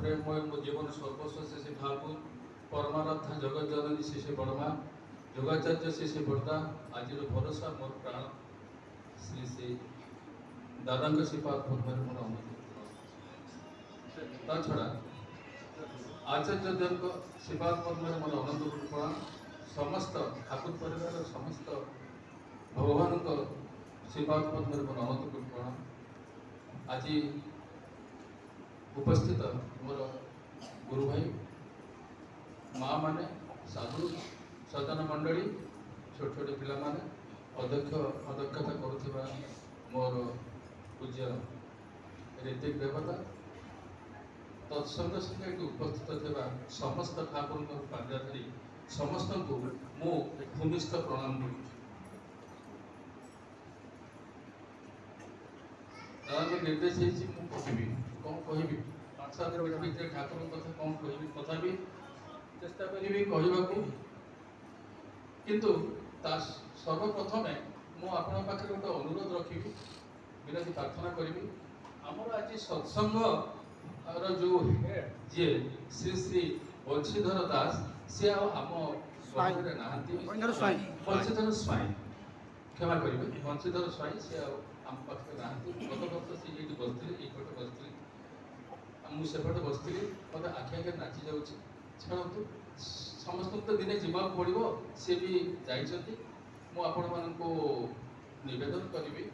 प्रेममय मो जीवन सर्वस्व श्री ठाकुर परमाराध्या जगत जननी श्री बड़मा योगाचार्य श्री बड़दा आज भरोसा मोर प्राण श्री श्री दादा श्रीपाद मोर ता छड़ा आचार्य देव श्रीपाद पद्म मोर अनंत कृपा समस्त ठाकुर परिवार समस्त भगवान श्रीपाद पद्म मोर अनंत कृपा आज उपस्थित मोर गुरु भाई माँ माने साधु सज्जन मंडली छोट छोट पिला माने अध्यक्षता करुवा मोर पूज्य ऋतिक देवता तत्संग संगे उपस्थित थिबा समस्त ठाकुर पांजाधारी समस्त को मु भूमिस्थ प्रणाम करूँ निर्देश कहबी कौन कहबी 5-7 मिनट भितर ठाकुर कथा कौन कहबी तथापि चेष्टा करी कहवाक किंतु सर्वप्रथमे मु आपण पाखे गोटे अनुरोध रखी विनती प्रार्थना करी आमर आज सत्संग जो जी श्री श्री बंशीधर दास सी आम बंशीधर स्वाई क्षमा करेंगे बंशीधर स्वाई सी आम पाखे ना गत वर्ष सी ये बसते ये बसते मुझे बसती मत आखि आगे नाची जाऊँगी छाड़ू समस्त तो दिने जीवा पड़ो सी भी जाइए मुझे निवेदन करी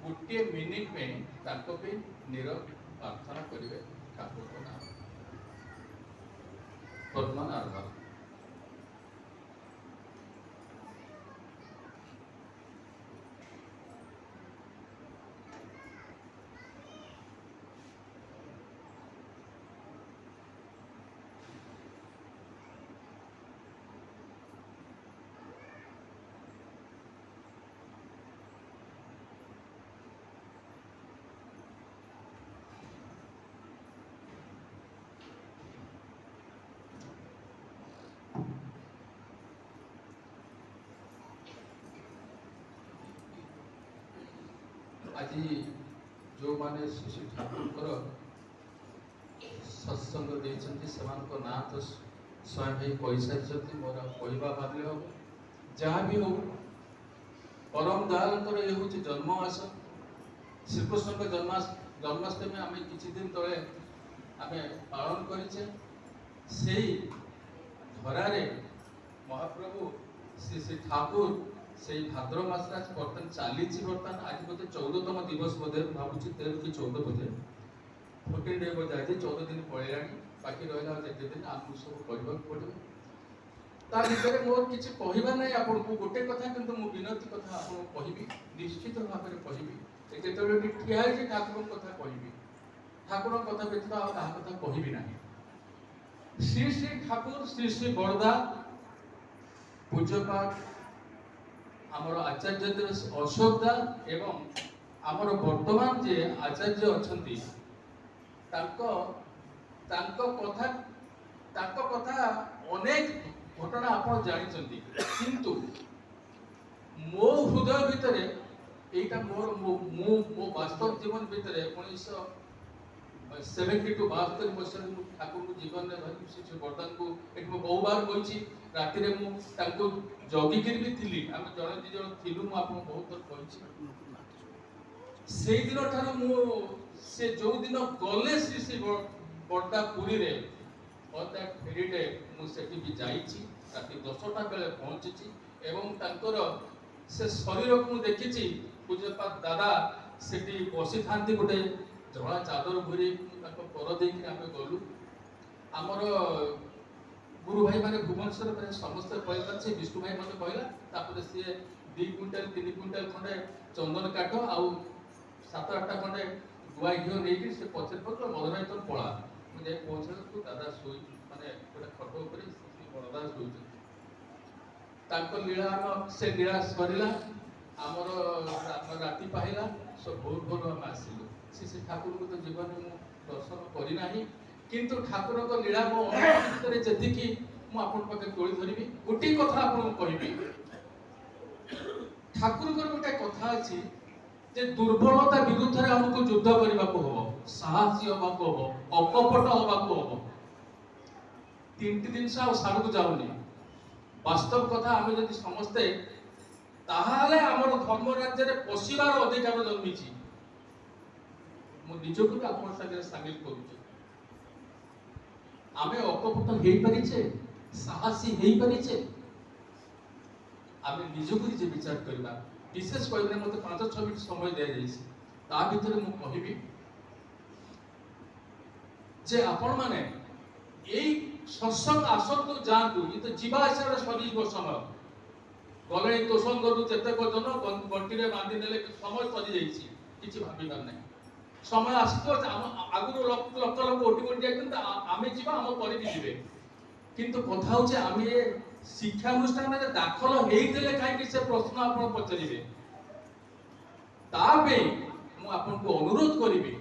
गोटे मिनिट में नीरव प्रार्थना करेंगे ठाकुर को नाम पद्मन आभार आज जो माने श्री ठाकुर सत्संग देते से ना तो स्वयं ही कही सारी मोर कहवा भाव हम जहाँ भी हो परम दयालंकर ये हूँ जन्ममास श्रीकृष्ण जन्माष्टमी आम किसी दिन तले आम पालन करे से धरारे महाप्रभु श्री श्री ठाकुर से भाद्र मास बर्तमान चली बर्तमान आज बोधे 14तम दिवस बोधे भावुँ 13 कि 14 बोधे 14 डे बोधे आज 14 दिन पलैला बाकी रहा जिते दिन आमको सब कहवाक पड़ो तार मोर किसी कहवा ना आपको गोटे कथा कि विनती कथा आपको कहबी निश्चित भाव में कहबी जो ठिया ठाकुर कथा कहबी ठाकुर कथा व्यतीत आ कथा कहबी ना श्री श्री ठाकुर श्री श्री बड़दा पूज्यपाठ आमर आचार्य अशोक दा एवं आमर वर्तमान जे आचार्य अच्छी कथा अनेक घटना आप जानी किंतु मो हृदय भितर यहाँ मोर मो वास्तव जीवन भितर 1972 मसीह ठाकुर को जीवन में धरी श्री बर्दान को एक बहु बार कही राति जगिक भी थी आम जड़े दी जन थी बहुत थर कही दिन से जो दिन गले श्री श्री बर्दा पुरी रे फेरी डे मुझे भी जाइए राति 10टा बेले पहुंची एवं से शरीर को देखी पूज्यपाद दादा से बसी था गोटे धला चादर घूरी पर देख गलु आमर गुरु भाई मैंने भुवनेश्वर समस्त कहला से विष्णु भाई मत कहला सी 2 क्विंटाल 3 क्विंटाल खंडे चंदन काठ आउ 7-8टा खंडे गुआ घी नहीं से पचर पत्र मदन तो पड़ा मुझे पहुँचे तो दादा शोई माने गोटे खट उपर बड़दा शोई लीला से लीला सरला आमर राति पाइला सब भोर भोर आम आसिलु श्री ठाकुर को तो जीवन में दर्शन करना किंतु ठाकुर को लीला मो भितर जी मुझे तोली धरबी गोटे कथा आपको कहबी ठाकुर गोटे कथा अच्छी जे दुर्बलता विरुद्ध रे हमको युद्ध करबा को हो, साहसी होबा को हो, अकपट होबा को हो। तीनटी दिन से सारू को जाऊनी वास्तव कथा आमे जदि समस्ते ताहाले हमर धर्म राज्य रे पशिबार अधिकार जन्मिछि। मु निजको भी आपन संगे शामिल करूछि। आमे अकपट हेई परिछे, साहसी हेई परिछे। आमे निजको जे विचार करबा विशेष कहले मते 5-6 मिनिट समय दे जाइछि। ता भितर मु कहिबी जे आपण माने एई सत्संग आसंतु जांतु ये तो जीवा आसार सरीब समय गले तोषण करू जेते जन गंटी रे बांधी नेले समय सरी जाइछि किछि भाबिबार नै। समय आसतो आगुर लोक ओटी ओटी जाइतन आमे जीवा हम परि भी जिवे। किंतु कथा होचे आमे शिक्षा अनुष्ठान में दाखल हेई देले काई कि से प्रश्न आपण पचरिबे। ताबे मु आपन को अनुरोध करिबे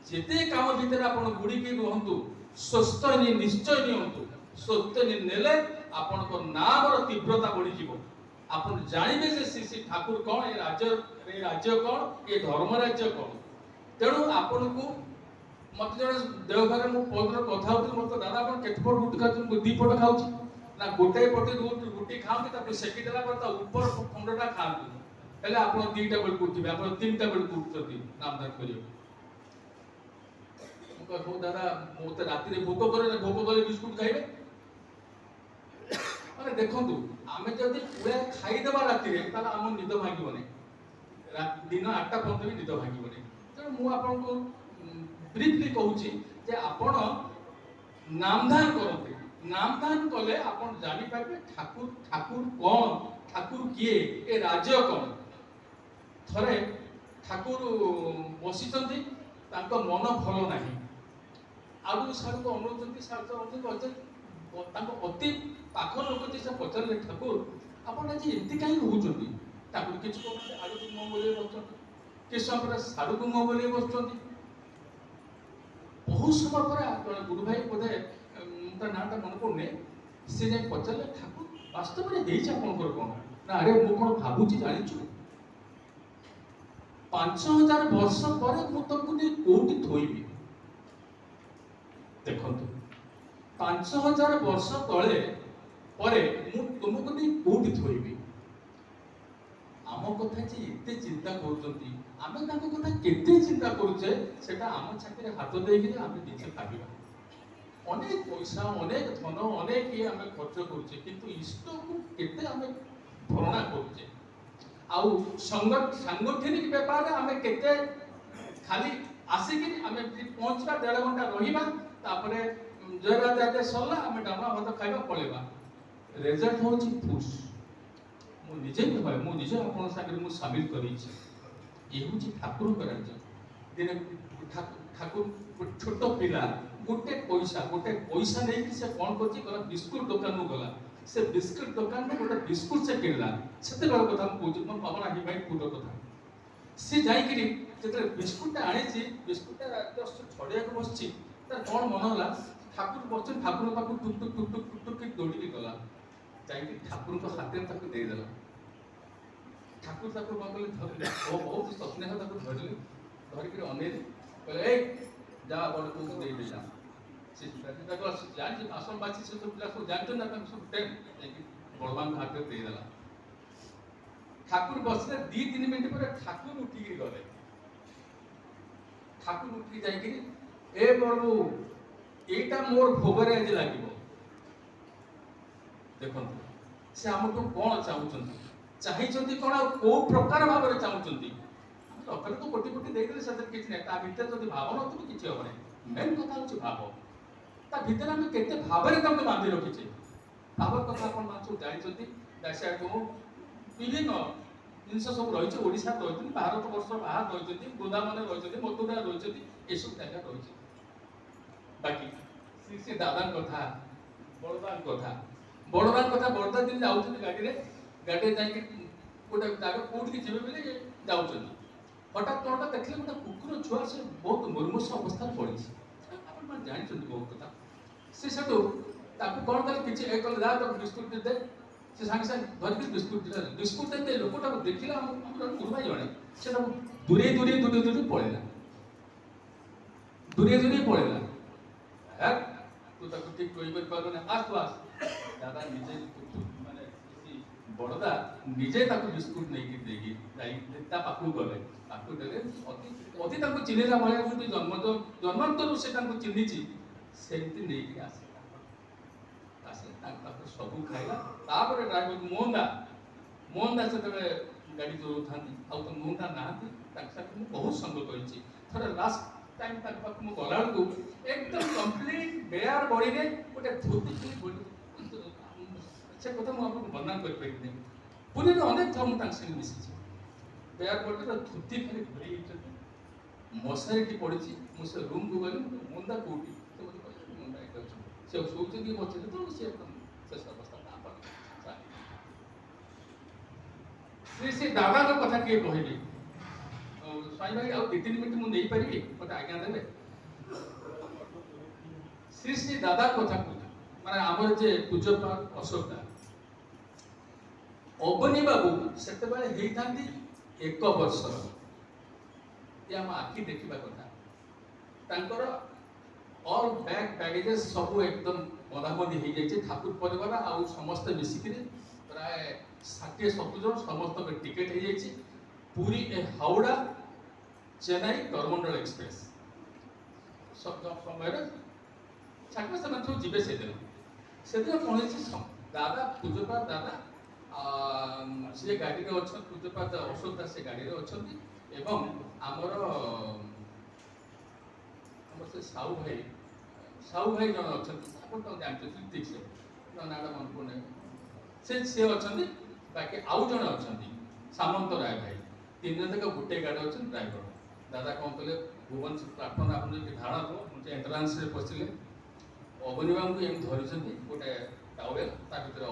जेते काम भीतर आपण गुडी के रहंतु स्वस्थ निश्चय नियंतु। स्वस्थ नेले आपण को नाम रो तीव्रता बढ़ी जीवो। आपण जानिबे जे श्री ठाकुर कोन, ए राज्य कोन, ए धर्म राज्य कोन। तेणु आपण को मत जण देवघर मु पदर कथा होत मत दादा आपण केत पट रुटी खाउ दी पट खाउची ना गोटे पटे रुटी खाउ कि तापर सेकी देला पर ता ऊपर खंडटा खाउ। हेले आपण तीनटा बेल कुटिबे, आपण तीनटा बेल कुटती नामदान करियो। मु दादा मोते राति रे भोक करे, भोक करे बिस्कुट खाइबे। माने देखंतु आमे जदी पुरा खाई देबा राति रे ताला हम निद भागिबो नै। दिन 8टा पर्यंत भी निद भागिबो नै। तेणु मु आपन को ब्रीफली कहूची जे आपण नामदान करते। नामदान कले आपण जानि पाबे ठाकुर ठाकुर कोन, ठाकुर किए, ए राज्य कोन। थरे ठाकुर बसिचंती तांको मन भलो नाही। आगु सार को अनुरोध सार तो अनुरोध तांको अति पाख लोक जे से पचरले ठाकुर आपण आज एति काई रहउचंती। ठाकुर किछ कहते आगु तुम बोले बसचंती, कि समय सारू को मो बोले बसचंती। बहुत समय पर गुरु भाई बोधे ता नाटा मन पड़ने से जाय पचरले ठाकुर वास्तव में देइछ आपनकर कोन ना। अरे मु कोन भाबुची जानिछु 5000 वर्ष पर मु तुमको ने कोठी थोइबी। देखंतु 5000 वर्ष तळे परे मु तुमको ने कोठी थोइबी। आम कथा जे एते चिंता करूचंती, आमे ताको कथा केते चिंता करूचे सेटा आम छाती रे हाथ देइकि आमे निचे भाबिबा। अनेक पैसा, अनेक धन, अनेक ये आमे खर्च करूचे, किंतु इष्ट को केते आमे भरणा करूचे। आउ सांगठनिक व्यापार रे आमे केते खाली आसिकि आमे 5-1.5 घंटा रहिबा तापरे जयरा जाते सरला आमे डामा भात खाइबा पळेबा। रिजल्ट होची फुस। मु निजे कहय मु निजे आपन सागर मु शामिल करिछि। एहुची ठाकुर कराज दिन ठाकुर छोट पिला गोटे पैसा नै कि से कोन करछि गला बिस्कुट दुकान नु गला। से बिस्कुट दुकान में गोटे बिस्कुट से किनला। सेते बड़ कथा मु कहछि मन पावना ही भाई पूरा कथा। से जाई कि जेते बिस्कुट आणे छि, बिस्कुट जस्ट छड़िया को बसछि त कोन मन होला ठाकुर बसछन, ठाकुर पाकु टुक टुक टुक टुक टुक टुक दौड़ी के गला। जाई कि ठाकुर को हाथे तक दे देला। ठाकुर ताको बगले धरले ओ बहुत स्नेह ताको धरले, धरि के अने कहले ए जा बड़ को दे देला। से ताको जानि आश्रम बाची से तो पिला को जानतो ना ताको सब टेम बड़वान हाथे दे देला। ठाकुर बसले 2-3 मिनिट पर ठाकुर उठी के गले। ठाकुर उठी जाई कि ए प्रभु एटा मोर भोगरे आज लागिबो। देखंतु से हमको कोन चाहुचंती, चाहिचंती कोन आ को प्रकार भाव रे चाहुचंती। लोकरे तो कोटी कोटी देइ देले सदर किछ नै, ता भीतर जदि भाव न तो किछ होबे नै। मेन कथा होची भाव। ता भीतर हम केते भाव रे तम बांधि रखिछे। भाव कथा कोन मानसु जानिचंती। दासिया को विभिन्न जिनस सब रहिছে ओडिसा रहिছে, भारत वर्ष बाहर रहिছে, वृंदावन रहिছে, मथुरा रहिছে, ए सब जगह रहिছে। बाकी श्री श्री दादान कथा, बड़दान कथा बड़दा दिन जाउछन गाड़ी जाई के गोटे जागा कोठ के जेबे बेले जाउछन। हठात कोनटा देखले गोटे कुकुर छुआ से बहुत मुर्मुष अवस्था पड़ी। आपण मान जानिछन बहुत कथा। से सेटो ताको कोन कल किछ एक कल जा तो बिस्कुट दे से सागे सागे धरिक बिस्कुट देते लोकटा देखला गुरुभाई जड़े से दूरे दूरे दूरे दूरे पड़ेगा दूरे दूरे पड़ेगा है तू ताको ठीक कोई कर पारो ना आस तू आस दादा निजे माने बड़दा निजे ताको बिस्कुट नहीं की देगी जाई ता पाकू गले पाकू देले अति अति ताको चिनेला भले गुटी जन्मांतरु से ताको चिन्हिची सेमती नहीं की आसे आसे ताको सबु खाइला तापर ड्राइवर मोहनदा से तबे गाड़ी चलाउ थांती आ तो मोहनदा नाहती ताक साथ मु बहुत संग करिछि थोड़ा लास्ट टाइम तक पाक मु गला को एकदम कंप्लीट बेयर बॉडी रे गोटे धोती की बॉडी से कथा मु आपको वर्णन कर पाइबे पुणे रे अनेक थम ताक संग मिसिछि बेयर बॉडी रे धोती खाली भरी इच्छा मशारी की पड़िछि मु से रूम को गली मोहनदा कोठी तो मते कहले मोहनदा एक अछि से सोचि कि बच्चे तो से से अवस्था ना पर श्री श्री दादा को कथा के कहली स्वामी भाई आउ 2-3 मिनिट मु नहीं पारिबी मते आज्ञा देबे श्री श्री दादा कथा को माने हमर जे पूज्यपाद अशोक दा अबनी बाबू सेते बेले हेई थांदी 1 वर्ष या हम आखि देखिबा कथा तांकर ऑल बैग बैगेजेस सब एकदम बदाबदी हो जाए ठाकुर परिवार आउ समस्त मिसिक प्राय 60-70 जन समस्त टिकेट हो जाए पूरी ए हावड़ा चेन्नई करमंडल एक्सप्रेस समय छात्र से जीवे से दिन कौन दादा पूजपा दादा सी गाड़ी में अच्छा पूजपा अशोक दास से गाड़ी में अच्छा एवं आमर से साहू भाई जन अच्छा आप जानते ठीक से नाटा मन पड़े से अच्छा बाकी आउ जन अच्छा सामंत राय भाई 3 जन तक गोटे गाड़ी अच्छा ड्राइवर दादा कौन कले भुवन प्लाटफर्म आप धारणा को मुझे एंट्रांस रे पशिले अभिनव को एम धरी गोटे टावेल ता भीतर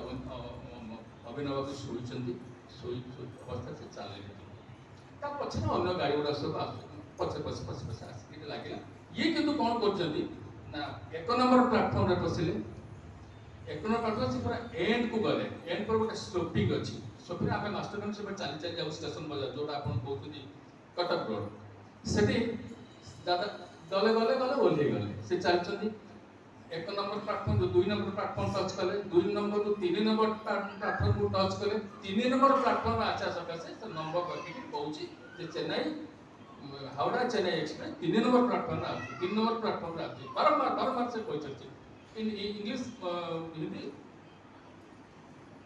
अभिनव को शोई अवस्था से चले पछे अन्य गाड़ी गुड़ा सब पछे पछे पछे पछे आसिक लगे ये किंतु कौन कर ना 1 नंबर प्लाटफर्म रे पशिले 1 नंबर प्लाटफर्म से पूरा एंड को गले एंड पर गोटे स्टॉपिंग अच्छी स्टॉपिंग आम मास्टर से चली चली जाऊ स्टेशन बाजार जोटा आप कहते कटक रोड से दादा गले गले गले ओल्हे गले से चलती 1 नंबर प्लाटफर्म जो 2 नंबर प्लाटफर्म टच कले 2 नंबर रू 3 नंबर प्लाटफर्म को टच कले 3 नंबर प्लाटफर्म आचा सकाशे से नंबर रखी कहूँ जे Chennai Howrah Chennai express 3 number platform आ 3 नंबर प्लाटफर्म आ बारंबार से कहते इन इंग्लिश हिंदी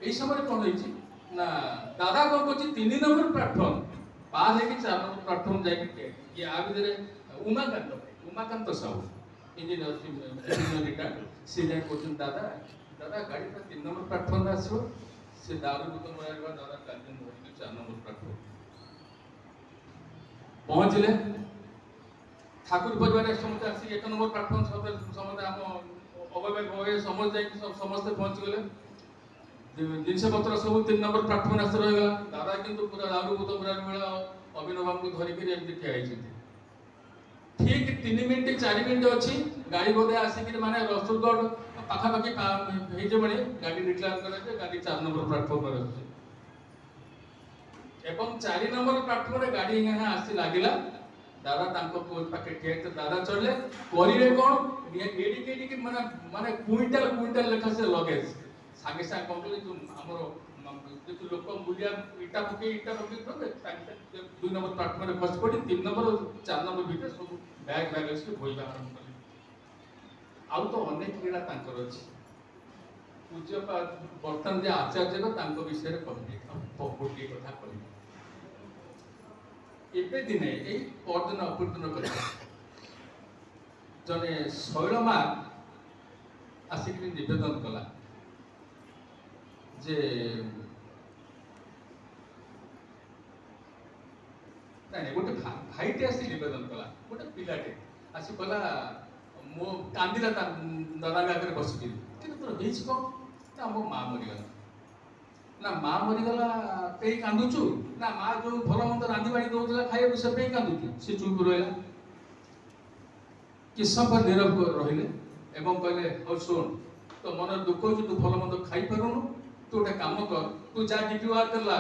यही समय कौन होती ना दादा कौन कहते 3 नंबर प्लाटफर्म पार है कि 4 नंबर प्लाटफर्म जाए ये आ भीतर उमाकांत साहू इंजीनियर सी जाए कहते दादा दादा गाड़ी 3 नंबर प्लाटफर्म आसो से दारू दुकान वाला दादा काजन धरिक 4 नंबर प्लाटफर्म पहुँचले ठाकुर परिवार समस्त आसी 1 नंबर प्लाटफर्म समस्त आम अवय समझ जाए समस्ते पहुँच गले जिनस पत्र सब 3 नंबर प्लाटफर्म आस रहीगला दादा किंतु पूरा दारू बोतल बेला अभिनव को धरिक एमती ठिया ठीक 3 मिनिट 4 मिनिट अच्छी गाड़ी बोधे आसिक माने रसुलगढ़ पाखापाखि हो गाड़ी डिक्लेयर करे गाड़ी 4 नंबर प्लाटफर्म पर एवं 4 नंबर प्लाटफर्म रे गाड़ी यहाँ आसी लागिला दादा तांको पाखे ठिया दादा चढ़ले करिवे कोन एडी के माने क्विंटल क्विंटल लेखा से लगेज सागे सागे कौन कले जो हमरो जो लोक बुलिया इटा पके तो 2 नंबर प्लाटफर्म रे बस पड़ी 3 नंबर 4 नंबर भीतर सब बैग बैगेज के भोइबा आरंभ कले आउ तो अनेक क्रीड़ा तांकर अछि पूज्य बर्तन जे आचार्य रो तांको विषय रे कहबे बहुत कथा कहबे एबे दिने ए परदिन अपूर्दिन कथा जने शैलमा आसिक निवेदन कला जे नहीं गोटे भाईटे आसी निवेदन कला गोटे पिलाटे आसी कहला मो कांदिला दादा आगे बसिक कि तोर हेच कौन ना मो माँ मरीगला ना माँ मरीगला पे कांदुचु ना माँ जो भल मंद रांधि बाड़ी दौला खाइबा से पे कांदुचु से चुप रहा कि समय नीरव रहिले एवं कहले हौ सुन तो मन दुख हो तू भल मंद खाई पारुनु तू गोटे काम कर तू जा डीपी वर्कर ला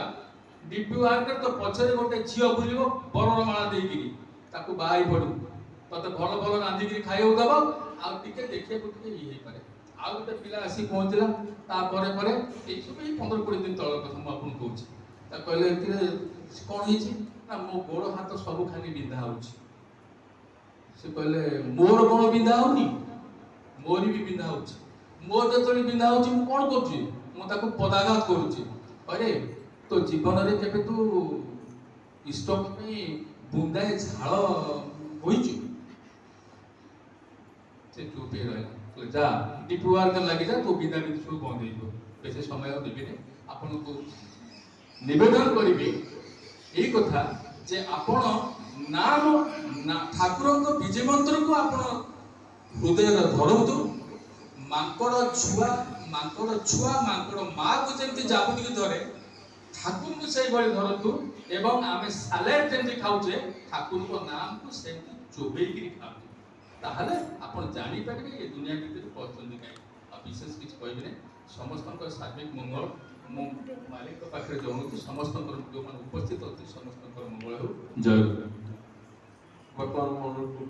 डीपी वर्कर तो पछरे गोटे झियो बुलिबो बरर माला देइकिरी ताकू बाहाई पडू तते भल भल रांधिकिरी खाइयो दबो आ टिके देखिए को टिके ई हे पारे आ गोटे पिला आसी पहुंचला ता परे परे ए सब 15-20 दिन तळ कथा म आपन कहूची ता कहले कि कोन हिची ना मो गोड़ हाथ सब खाली बिंधा होची से कहले मोर कोन बिंधा होनी मोरी भी बिंधा होची मोर जतली बिंधा होची मु कोन करची मु ताको पदाघात करूची अरे तो जीवन रे केबे तू स्टॉक में बुंदाए झाळ होईची से चुप हे रहला तो जा डीपी वर्कर लागि जा तो बिंदा भी सब बंद हेइबो बेसे समय देबे ने आपन को निवेदन करिबे এই কথা যে আপন নাম ঠাকুরଙ୍କ বিজୟ মন্ত্রକୁ ଆପଣ ହୃଦୟରେ ଧରନ୍ତୁ ମାଙ୍କଡ଼ ଛୁଆ ମାଙ୍କଡ଼ ମାକୁ ଯେମିତି ଜାବୁଡ଼ିକି ଧରେ ଠାକୁରଙ୍କୁ ସେଇଭଳି ଧରନ୍ତୁ ଏବଂ ଆମେ ସାଲାଡ ଯେମିତି ଖାଉଛେ ଠାକୁରଙ୍କ ନାମକୁ ସେମିତି ଚୋବେଇକିରି ଖାଆନ୍ତୁ ତାହେଲେ ଆପଣ ଜାଣିପାରିବେ ଏ ଦୁନିଆ ଭିତରେ ପହଞ୍ଚନ୍ତି କାହିଁ ଆଉ ବିଶେଷ କିଛି କହିବିନି ସମସ୍ତଙ୍କର ସାର୍ବିକ ମଙ୍ଗଳ ମୁଁ ମାଲିକ ପାଖରେ ଜଣାଉଛି ସମସ୍ତଙ୍କର ଯୋଉମାନେ ଉପସ୍ଥିତ ଅଛନ୍ତି ସମସ୍ତଙ୍କର ମଙ୍ଗଳ ହେଉ ଜୟ ଗୁରୁ। ବର୍ତ୍ତମାନ